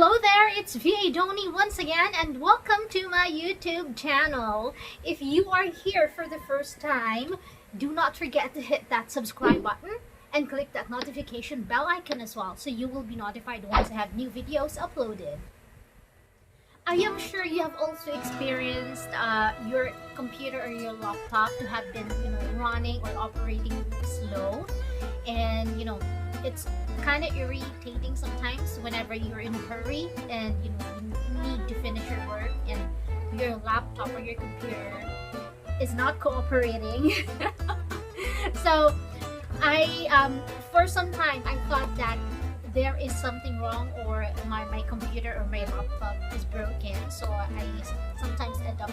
Hello there, it's VA Doni once again, and welcome to my YouTube channel. If you are here for the first time, do not forget to hit that subscribe button and click that notification bell icon as well, so you will be notified once I have new videos uploaded. I am sure you have also experienced your computer or your laptop to have been, running or operating slow, and it's kind of irritating sometimes whenever you're in a hurry and you need to finish your work and your laptop or your computer is not cooperating. So for some time I thought that there is something wrong, or my computer or my laptop is broken, so I sometimes end up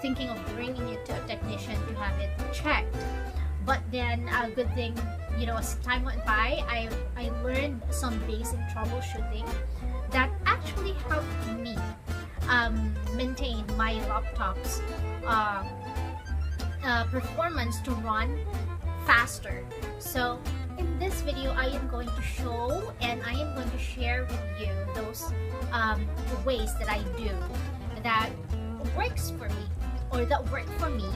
thinking of bringing it to a technician to have it checked. But then a good thing, as time went by, I learned some basic troubleshooting that actually helped me maintain my laptop's performance to run faster. So in this video, I am going to show and I am going to share with you those ways that I do that works for me, or that work for me,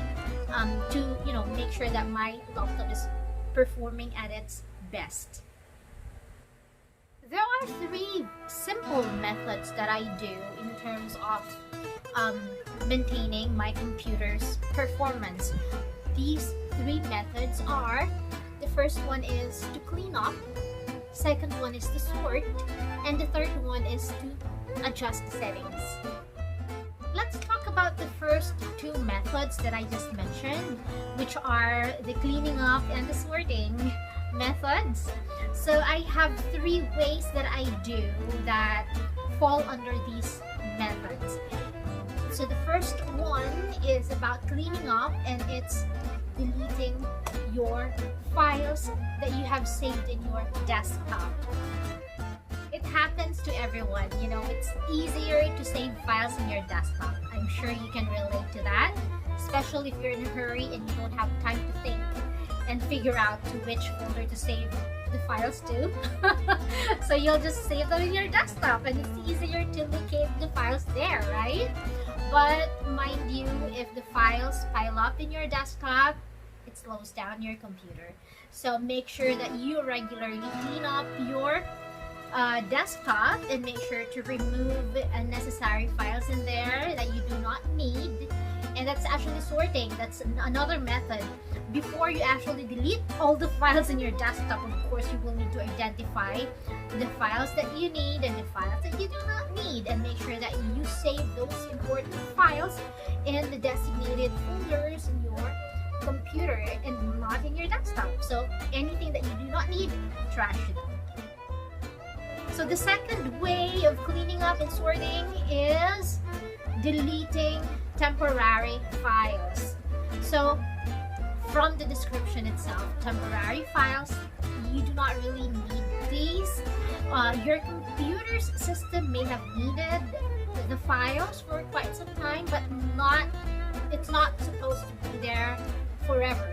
to make sure that my laptop is performing at its best. There are 3 simple methods that I do in terms of maintaining my computer's performance. These 3 methods are: the first one is to clean up, second one is to sort, and the third one is to adjust settings. Let's talk about the first 2 methods that I just mentioned, which are the cleaning up and the sorting methods. So I have 3 ways that I do that fall under these methods. So the first one is about cleaning up, and it's deleting your files that you have saved in your desktop. It happens to everyone, it's easier to save files in your desktop. I'm sure you can relate to that, especially if you're in a hurry and you don't have time to think and figure out to which folder to save the files to. So you'll just save them in your desktop, and it's easier to locate the files there, right? But mind you, if the files pile up in your desktop, it slows down your computer. So make sure that you regularly clean up your desktop and make sure to remove unnecessary files in there that you do not need. And that's actually sorting. That's another method. Before you actually delete all the files in your desktop, of course you will need to identify the files that you need and the files that you do not need, and make sure that you save those important files in the designated folders in your computer and not in your desktop. So anything that you do not need, trash it. So the second way of cleaning up and sorting is deleting temporary files. So from the description itself, temporary files, you do not really need these. Your computer's system may have needed the files for quite some time, but it's not supposed to be there forever.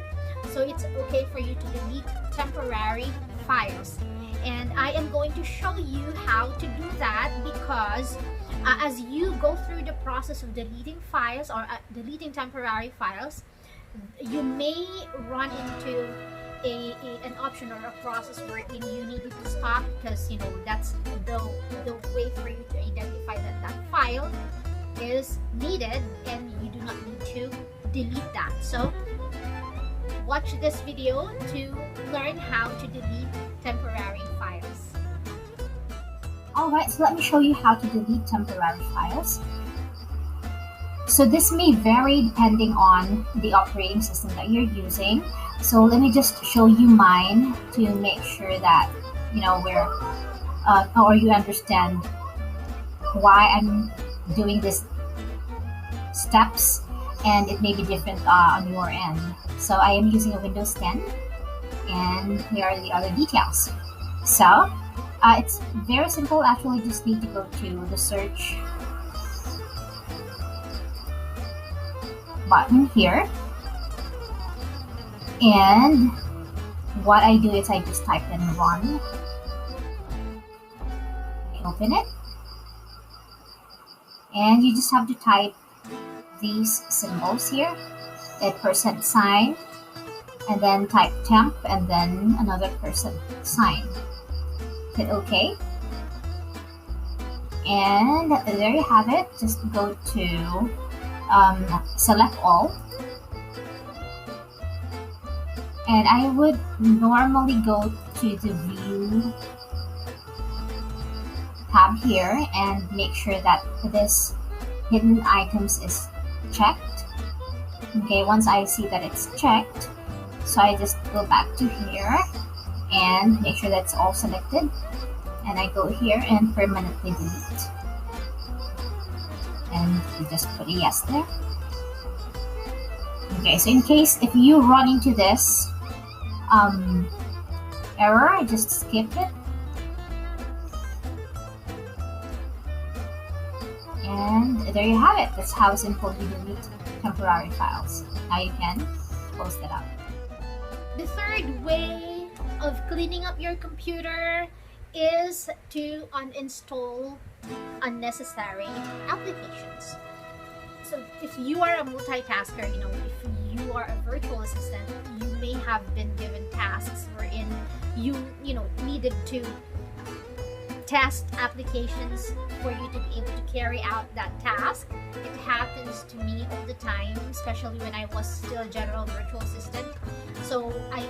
So it's okay for you to delete temporary files. And I am going to show you how to do that, because as you go through the process of deleting files or deleting temporary files, you may run into an option or a process wherein you need to stop, because that's the way for you to identify that file is needed and you do not need to delete that. So watch this video to learn how to delete temporary files. Alright, so let me show you how to delete temporary files. So this may vary depending on the operating system that you're using. So let me just show you mine to make sure that or you understand why I'm doing these steps, and it may be different on your end. So I am using a Windows 10, and here are the other details. So it's very simple. Actually, you just need to go to the search button here, and what I do is I just type in run, I open it, And you just have to type these symbols here, a percent sign, and then type temp, and then another percent sign. Hit OK. And there you have it. Just go to select all. And I would normally go to the view tab here and make sure that this hidden items is checked. Okay, once I see that it's checked, so I just go back to here and make sure that's all selected. And I go here and permanently delete. And you just put a yes there. Okay, so in case if you run into this error, just skip it. And there you have it. That's how simple you delete temporary files. Now you can close that out. The third way of cleaning up your computer is to uninstall unnecessary applications. So if you are a multitasker, if you are a virtual assistant, you may have been given tasks wherein you needed to test applications for you to be able to carry out that task. It happens to me all the time, especially when I was still a general virtual assistant. So I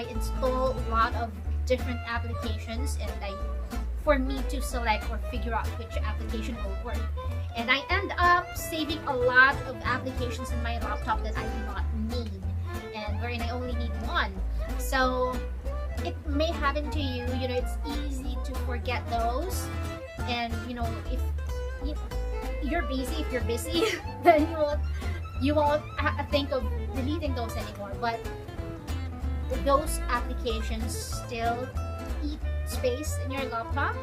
install a lot of different applications, and for me to select or figure out which application will work. And I end up saving a lot of applications in my laptop that I do not need, and wherein I only need one. So it may happen to you, it's easy to forget those. And if you're busy, then you won't think of deleting those anymore. But those applications still eat space in your laptop.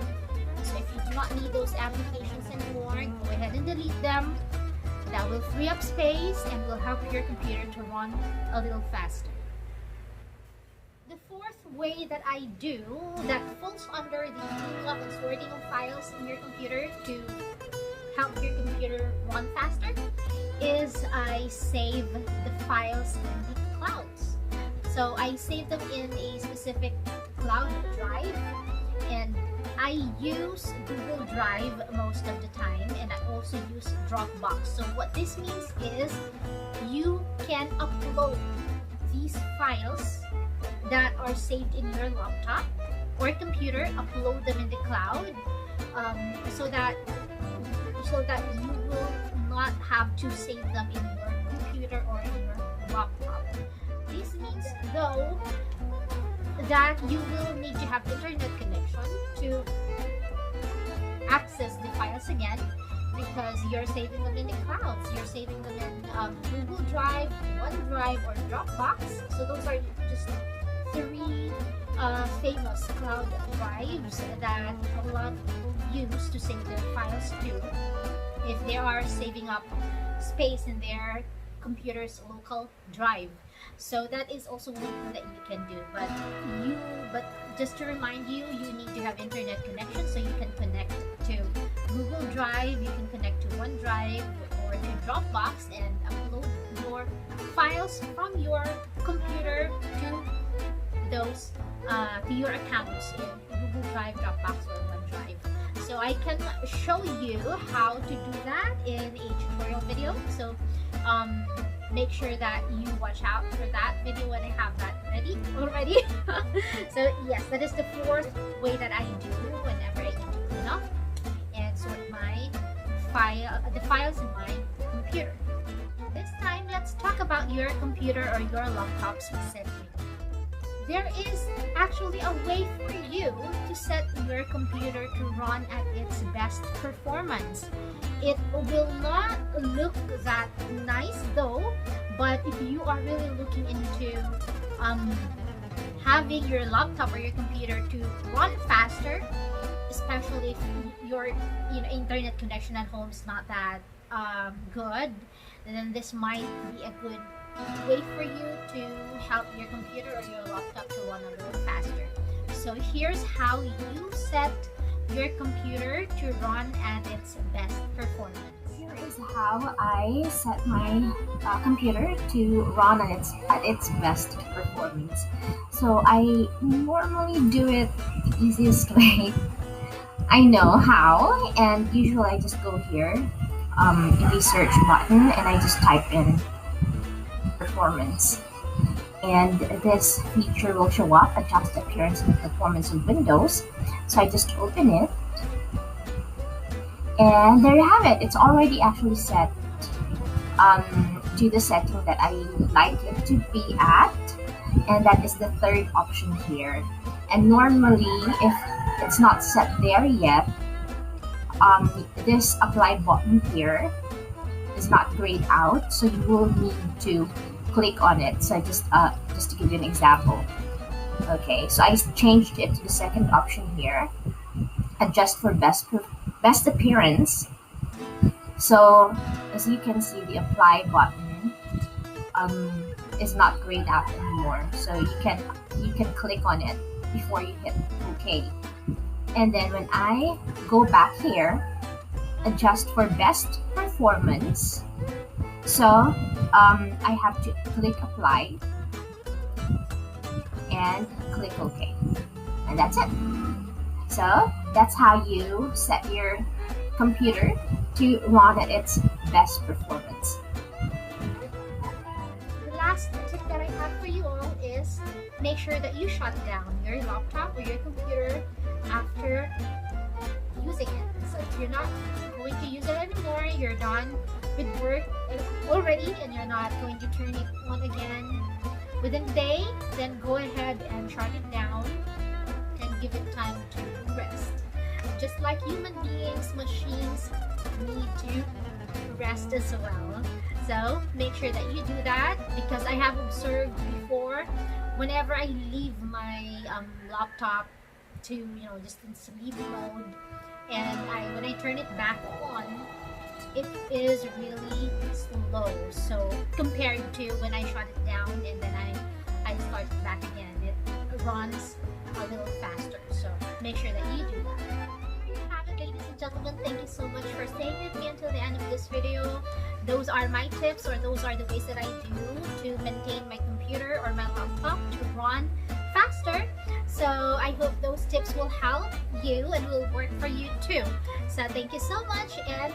So if you do not need those applications anymore, go ahead and delete them. That will free up space and will help your computer to run a little faster. The fourth way that I do that falls under the cleaning up and sorting of files in your computer to help your computer run faster is I save the files in the clouds. So I save them in a specific cloud drive, and I use Google Drive most of the time, and I also use Dropbox. So what this means is you can upload these files that are saved in your laptop or computer, upload them in the cloud, so that you will not have to save them in your computer or in your laptop. This means though that you will need to have internet connection to access the files again, because you're saving them in the clouds. You're saving them in Google Drive, OneDrive, or Dropbox. So those are just three famous cloud drives that a lot of people use to save their files to if they are saving up space in their computer's local drive. So that is also one thing that you can do. But just to remind you, you need to have internet connection, so you can connect to Google Drive, you can connect to OneDrive or to Dropbox and upload your files from your computer to those to your accounts in Google Drive, Dropbox, or OneDrive. So I can show you how to do that in a tutorial video. So make sure that you watch out for that video when I have that ready already. So yes, that is the fourth way that I do whenever I need to clean up and sort the files in my computer. This time, let's talk about your computer or your laptop specifically. There is actually a way for you to set your computer to run at its best performance. It will not look that nice though, but if you are really looking into having your laptop or your computer to run faster, especially if your internet connection at home is not that good, then this might be a good way for you to help your computer or your laptop to run a little faster. So here's how you set your computer to run at its best performance. Here is how I set my computer to run at its best performance. So I normally do it the easiest way I know how, and usually I just go here in the search button and I just type in performance. And this feature will show up, adjust the appearance and performance of Windows. So I just open it, and there you have it. It's already actually set to the setting that I like it to be at, and that is the third option here. And normally, if it's not set there yet, this apply button here is not grayed out, so you will need to click on it. So just to give you an example. Okay, so I changed it to the second option here, adjust for best appearance. So as you can see, the apply button is not grayed out anymore. So you can click on it before you hit OK. And then when I go back here, adjust for best performance. So I have to click apply and click OK, and that's it. So that's how you set your computer to run at its best performance. The last tip that I have for you all is make sure that you shut down your laptop or your computer after using it. So if you're not going to use it anymore, you're done with work already and you're not going to turn it on again within the day, then go ahead and shut it down and give it time to rest. Just like human beings, machines need to rest as well. So make sure that you do that, because I have observed before, whenever I leave my laptop to just in sleep mode, and when I turn it back on, it is really slow. So compared to when I shut it down and then I start it back again, it runs a little faster. So make sure that you do that. There you have it, ladies and gentlemen. Thank you so much for staying with me until the end of this video. Those are my tips, or those are the ways that I do to maintain my computer or my laptop to run faster. So I hope those tips will help you and will work for you too. So thank you so much, and